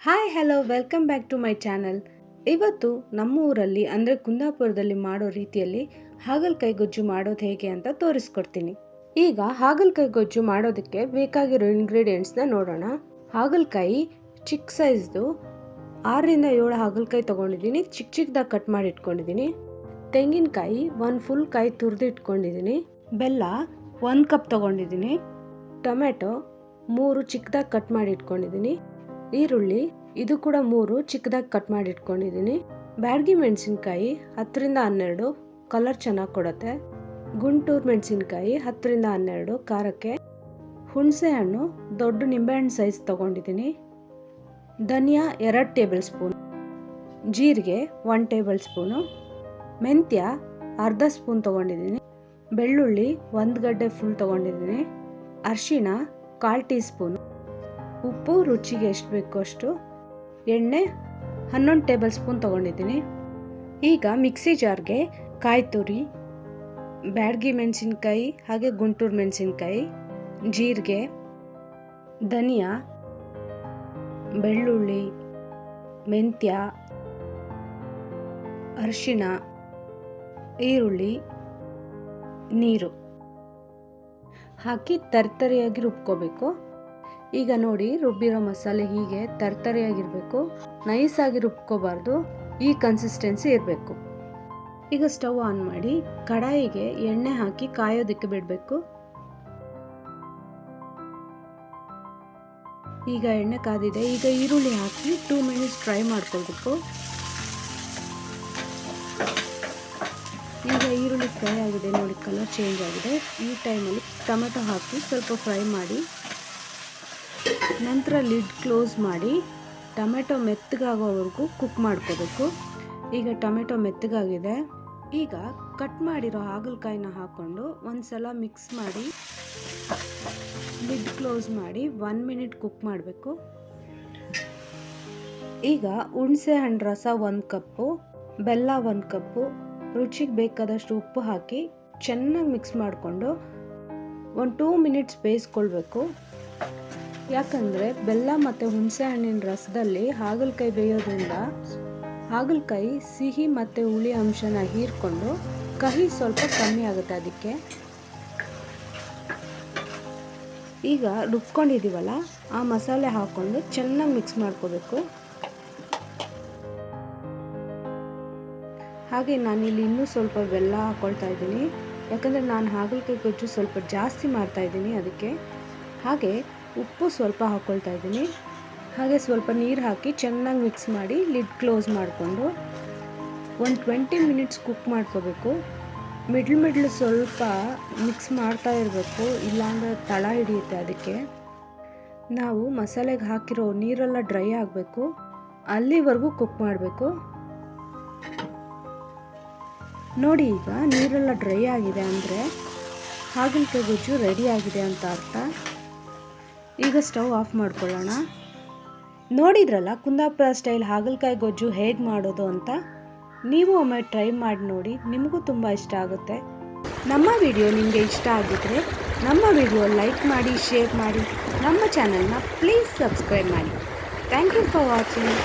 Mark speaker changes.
Speaker 1: Hi hello welcome back to my channel. ಇವತ್ತು ನಮ್ಮ ಊರಲ್ಲಿ ಅಂದರೆ ಕುಂದಾಪುರದಲ್ಲಿ ಮಾಡೋ ರೀತಿಯಲ್ಲಿ ಹಾಗಲಕಾಯಿ ಗೊಜ್ಜು ಮಾಡೋದು ಹೇಗೆ ಅಂತ ತೋರಿಸ್ಕೊಡ್ತೀನಿ. ಈಗ ಹಾಗಲಕಾಯಿ ಗೊಜ್ಜು ಮಾಡೋದಕ್ಕೆ ಬೇಕಾಗಿರೋ ಇಂಗ್ರೀಡಿಯೆಂಟ್ಸ್ನ ನೋಡೋಣ. ಹಾಗಲಕಾಯಿ ಚಿಕ್ಕ ಸೈಜ್ದು 6ರಿಂದ 7 ಹಾಗಲಕಾಯಿ ತೊಗೊಂಡಿದ್ದೀನಿ, ಚಿಕ್ಕ ಚಿಕ್ಕದಾಗಿ ಕಟ್ ಮಾಡಿ ಇಟ್ಕೊಂಡಿದ್ದೀನಿ. ತೆಂಗಿನಕಾಯಿ 1 ಫುಲ್ ಕಾಯಿ ತುರಿದು ಇಟ್ಕೊಂಡಿದ್ದೀನಿ. ಬೆಲ್ಲ 1 ಕಪ್ ತೊಗೊಂಡಿದ್ದೀನಿ. ಟೊಮೆಟೊ 3 ಚಿಕ್ಕದಾಗಿ ಕಟ್ ಮಾಡಿ ಇಟ್ಕೊಂಡಿದ್ದೀನಿ. ಈರುಳ್ಳಿ ಇದು ಕೂಡ 3 ಚಿಕ್ಕದಾಗಿ ಕಟ್ ಮಾಡಿ ಇಟ್ಕೊಂಡಿದ್ದೀನಿ. ಬ್ಯಾಡಗಿ ಮೆಣಸಿನ್ಕಾಯಿ 10ರಿಂದ 12 ಕಲರ್ ಚೆನ್ನಾಗಿ ಕೊಡುತ್ತೆ. ಗುಂಟೂರು ಮೆಣಸಿನ್ಕಾಯಿ 10ರಿಂದ 12 ಖಾರಕ್ಕೆ. ಹುಣಸೆ ಹಣ್ಣು ದೊಡ್ಡ ನಿಂಬೆಹಣ್ಣು ಸೈಜ್ ತೊಗೊಂಡಿದ್ದೀನಿ. ಧನಿಯಾ 2 ಟೇಬಲ್ ಸ್ಪೂನ್. ಜೀರಿಗೆ 1 ಟೇಬಲ್ ಸ್ಪೂನು. ಮೆಂತ್ಯ ಅರ್ಧ ಸ್ಪೂನ್ ತೊಗೊಂಡಿದ್ದೀನಿ. ಬೆಳ್ಳುಳ್ಳಿ 1 ಗಡ್ಡೆ ಫುಲ್ ತೊಗೊಂಡಿದ್ದೀನಿ. ಅರಿಶಿಣ 1/4 ಟೀ ಸ್ಪೂನು. ಉಪ್ಪು ರುಚಿಗೆ ಎಷ್ಟು ಬೇಕೋ ಅಷ್ಟು. ಎಣ್ಣೆ 11 ಟೇಬಲ್ ಸ್ಪೂನ್ ತೊಗೊಂಡಿದ್ದೀನಿ. ಈಗ ಮಿಕ್ಸಿ ಜಾರ್ಗೆ ಕಾಯಿ ತುರಿ, ಬ್ಯಾಡಗಿ ಮೆಣಸಿನ್ಕಾಯಿ ಹಾಗೆ ಗುಂಟೂರು ಮೆಣಸಿನ್ಕಾಯಿ, ಜೀರಿಗೆ, ಧನಿಯಾ, ಬೆಳ್ಳುಳ್ಳಿ, ಮೆಂತ್ಯ, ಅರಿಶಿಣ, ಈರುಳ್ಳಿ, ನೀರು ಹಾಕಿ ತರ್ತರಿಯಾಗಿ ರುಬ್ಕೋಬೇಕು. ಈಗ ನೋಡಿ ರುಬ್ಬಿರೋ ಮಸಾಲೆ ಹೀಗೆ ತರ್ತರಿಯಾಗಿರಬೇಕು, ನೈಸಾಗಿ ರುಬ್ಕೋಬಾರ್ದು, ಈ ಕನ್ಸಿಸ್ಟೆನ್ಸಿ ಇರಬೇಕು. ಈಗ ಸ್ಟವ್ ಆನ್ ಮಾಡಿ ಕಡಾಯಿಗೆ ಎಣ್ಣೆ ಹಾಕಿ ಕಾಯೋದಕ್ಕೆ ಬಿಡಬೇಕು. ಈಗ ಎಣ್ಣೆ ಕಾದಿದೆ. ಈಗ ಈರುಳ್ಳಿ ಹಾಕಿ 2 ಮಿನಿಟ್ಸ್ ಫ್ರೈ ಮಾಡ್ಕೊಳ್ಬೇಕು. ಈಗ ಈರುಳ್ಳಿ ಫ್ರೈ ಆಗಿದೆ ನೋಡಿ, ಕಲರ್ ಚೇಂಜ್ ಆಗಿದೆ. ಈ ಟೈಮಲ್ಲಿ ಟೊಮೆಟೊ ಹಾಕಿ ಸ್ವಲ್ಪ ಫ್ರೈ ಮಾಡಿ ನಂತರ ಲಿಡ್ ಕ್ಲೋಸ್ ಮಾಡಿ ಟೊಮೆಟೊ ಮೆತ್ತಗಾಗೋವರೆಗೂ ಕುಕ್ ಮಾಡ್ಕೋಬೇಕು. ಈಗ ಟೊಮೆಟೊ ಮೆತ್ತಗಾಗಿದೆ. ಈಗ ಕಟ್ ಮಾಡಿರೋ ಹಾಗಲಕಾಯಿನ ಹಾಕ್ಕೊಂಡು ಒಂದ್ಸಲ ಮಿಕ್ಸ್ ಮಾಡಿ ಲಿಡ್ ಕ್ಲೋಸ್ ಮಾಡಿ 1 ಮಿನಿಟ್ ಕುಕ್ ಮಾಡಬೇಕು. ಈಗ ಹುಣಸೆ ಹಣ್ಣು ರಸ 1 ಕಪ್ಪು, ಬೆಲ್ಲ 1 ಕಪ್ಪು, ರುಚಿಗೆ ಬೇಕಾದಷ್ಟು ಉಪ್ಪು ಹಾಕಿ ಚೆನ್ನಾಗಿ ಮಿಕ್ಸ್ ಮಾಡಿಕೊಂಡು 2 ಮಿನಿಟ್ಸ್ ಬೇಯಿಸ್ಕೊಳ್ಬೇಕು. ಯಾಕಂದರೆ ಬೆಲ್ಲ ಮತ್ತು ಹುಣಸೆ ಹಣ್ಣಿನ ರಸದಲ್ಲಿ ಹಾಗಲಕಾಯಿ ಬೇಯೋದ್ರಿಂದ ಹಾಗಲಕಾಯಿ ಸಿಹಿ ಮತ್ತು ಹುಳಿ ಅಂಶನ ಹೀರ್ಕೊಂಡು ಕಹಿ ಸ್ವಲ್ಪ ಕಮ್ಮಿ ಆಗುತ್ತೆ. ಅದಕ್ಕೆ ಈಗ ರುಬ್ಕೊಂಡಿದ್ದೀವಲ್ಲ ಆ ಮಸಾಲೆ ಹಾಕ್ಕೊಂಡು ಚೆನ್ನಾಗಿ ಮಿಕ್ಸ್ ಮಾಡ್ಕೋಬೇಕು. ಹಾಗೆ ನಾನಿಲ್ಲಿ ಇನ್ನೂ ಸ್ವಲ್ಪ ಬೆಲ್ಲ ಹಾಕ್ಕೊಳ್ತಾ ಇದ್ದೀನಿ, ಯಾಕಂದರೆ ನಾನು ಹಾಗಲಕಾಯಿ ಗೊಜ್ಜು ಸ್ವಲ್ಪ ಜಾಸ್ತಿ ಮಾಡ್ತಾಯಿದ್ದೀನಿ ಅದಕ್ಕೆ. ಹಾಗೆ ಉಪ್ಪು ಸ್ವಲ್ಪ ಹಾಕ್ಕೊಳ್ತಾ ಇದ್ದೀನಿ. ಹಾಗೆ ಸ್ವಲ್ಪ ನೀರು ಹಾಕಿ ಚೆನ್ನಾಗಿ ಮಿಕ್ಸ್ ಮಾಡಿ ಲಿಡ್ ಕ್ಲೋಸ್ ಮಾಡಿಕೊಂಡು 20 ಮಿನಿಟ್ಸ್ ಕುಕ್ ಮಾಡ್ಕೋಬೇಕು. ಮಿಡ್ಲು ಸ್ವಲ್ಪ ಮಿಕ್ಸ್ ಮಾಡ್ತಾ ಇರಬೇಕು, ಇಲ್ಲಾಂದರೆ ತಳ ಹಿಡಿಯುತ್ತೆ. ಅದಕ್ಕೆ ನಾವು ಮಸಾಲೆಗೆ ಹಾಕಿರೋ ನೀರೆಲ್ಲ ಡ್ರೈ ಆಗಬೇಕು, ಅಲ್ಲಿವರೆಗೂ ಕುಕ್ ಮಾಡಬೇಕು. ನೋಡಿ ಈಗ ನೀರೆಲ್ಲ ಡ್ರೈ ಆಗಿದೆ ಅಂದರೆ ಹಾಗಲಕಾಯಿ ಗೊಜ್ಜು ರೆಡಿ ಆಗಿದೆ ಅಂತ ಅರ್ಥ. ಈಗ ಸ್ಟವ್ ಆಫ್ ಮಾಡ್ಕೊಳ್ಳೋಣ. ನೋಡಿದ್ರಲ್ಲ ಕುಂದಾಪುರ ಸ್ಟೈಲ್ ಹಾಗಲಕಾಯಿ ಗೊಜ್ಜು ಹೇಗೆ ಮಾಡೋದು ಅಂತ. ನೀವು ಒಮ್ಮೆ ಟ್ರೈ ಮಾಡಿ ನೋಡಿ, ನಿಮಗೂ ತುಂಬ ಇಷ್ಟ ಆಗುತ್ತೆ. ನಮ್ಮ ವಿಡಿಯೋ ನಿಮಗೆ ಇಷ್ಟ ಆಗಿದ್ರೆ ನಮ್ಮ ವಿಡಿಯೋ ಲೈಕ್ ಮಾಡಿ, ಶೇರ್ ಮಾಡಿ, ನಮ್ಮ ಚಾನಲ್ನ ಪ್ಲೀಸ್ ಸಬ್ಸ್ಕ್ರೈಬ್ ಮಾಡಿ. Thank you for watching.